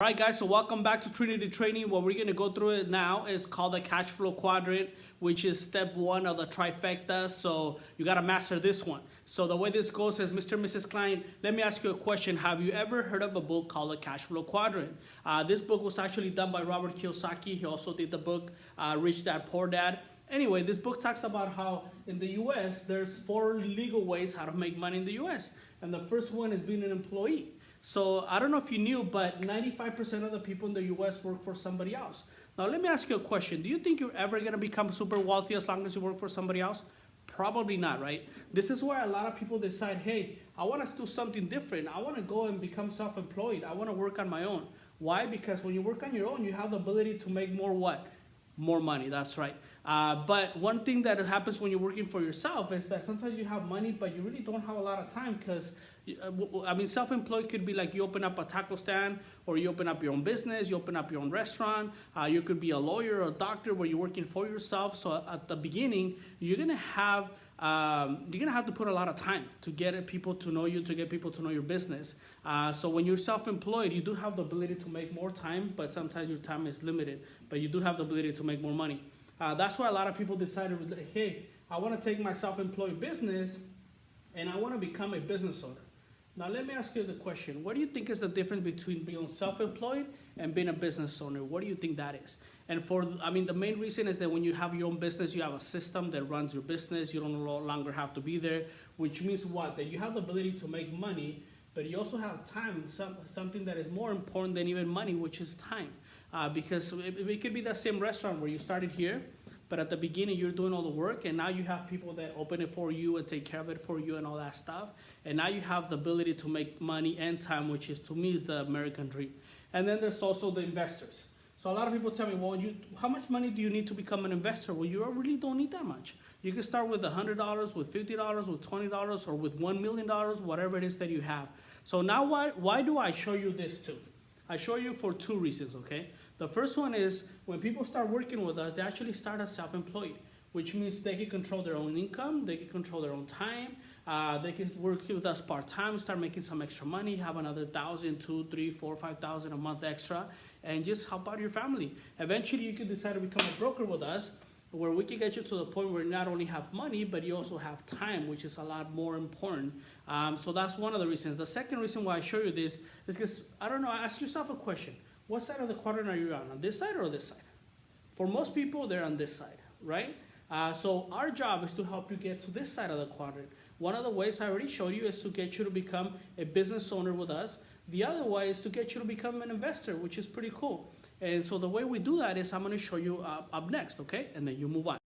All right, guys, so welcome back to Trinity Training. What we're going to go through it now is called the cash flow quadrant, which is step one of the trifecta. So you got to master this one. So the way this goes is, Mr. and Mrs. Klein, let me ask you a question. Have you ever heard of a book called the cash flow quadrant? This book was actually done by Robert Kiyosaki. He also did the book Rich Dad, Poor Dad. Anyway, this book talks about how in the U.S., there's 4 legal ways how to make money in the U.S. And the first one is being an employee. So I don't know if you knew, but 95% of the people in the U.S. work for somebody else. Now, let me ask you a question. Do you think you're ever going to become super wealthy as long as you work for somebody else? Probably not, right? This is why a lot of people decide, hey, I want to do something different. I want to go and become self-employed. I want to work on my own. Why? Because when you work on your own, you have the ability to make more what? More money, that's right. But one thing that happens when you're working for yourself is that sometimes you have money, but you really don't have a lot of time because, self-employed could be like you open up a taco stand or you open up your own business, you open up your own restaurant. You could be a lawyer or a doctor where you're working for yourself. So at the beginning, you're gonna have to put a lot of time to get people to know you, to get people to know your business. So when you're self-employed, you do have the ability to make more time, but sometimes your time is limited, but you do have the ability to make more money. That's why a lot of people decided, hey, I want to take my self-employed business and I want to become a business owner. Now, let me ask you the question. What do you think is the difference between being self-employed and being a business owner? What do you think that is? And the main reason is that when you have your own business, you have a system that runs your business. You don't no longer have to be there, which means what? That you have the ability to make money, but you also have time, something that is more important than even money, which is time. Because it could be that same restaurant where you started here, but at the beginning you're doing all the work, and now you have people that open it for you and take care of it for you and all that stuff. And now you have the ability to make money and time, which is, to me, is the American dream. And then there's also the investors. So a lot of people tell me, well, how much money do you need to become an investor? Well, you really don't need that much. You can start with $100, with $50, with $20, or with $1 million, whatever it is that you have. So now why do I show you this too? I show you for 2 reasons, okay? The first one is when people start working with us, they actually start as self-employed, which means they can control their own income, they can control their own time, they can work with us part-time, start making some extra money, have another 1,000, 2, 3, 4, 5,000 a month extra, and just help out your family. Eventually, you can decide to become a broker with us, where we can get you to the point where you not only have money, but you also have time, which is a lot more important. So that's one of the reasons. The second reason why I show you this is because, I don't know, ask yourself a question. What side of the quadrant are you on this side or this side? For most people, they're on this side, right? So our job is to help you get to this side of the quadrant. One of the ways I already showed you is to get you to become a business owner with us. The other way is to get you to become an investor, which is pretty cool. And so the way we do that is I'm going to show you up next, okay? And then you move on.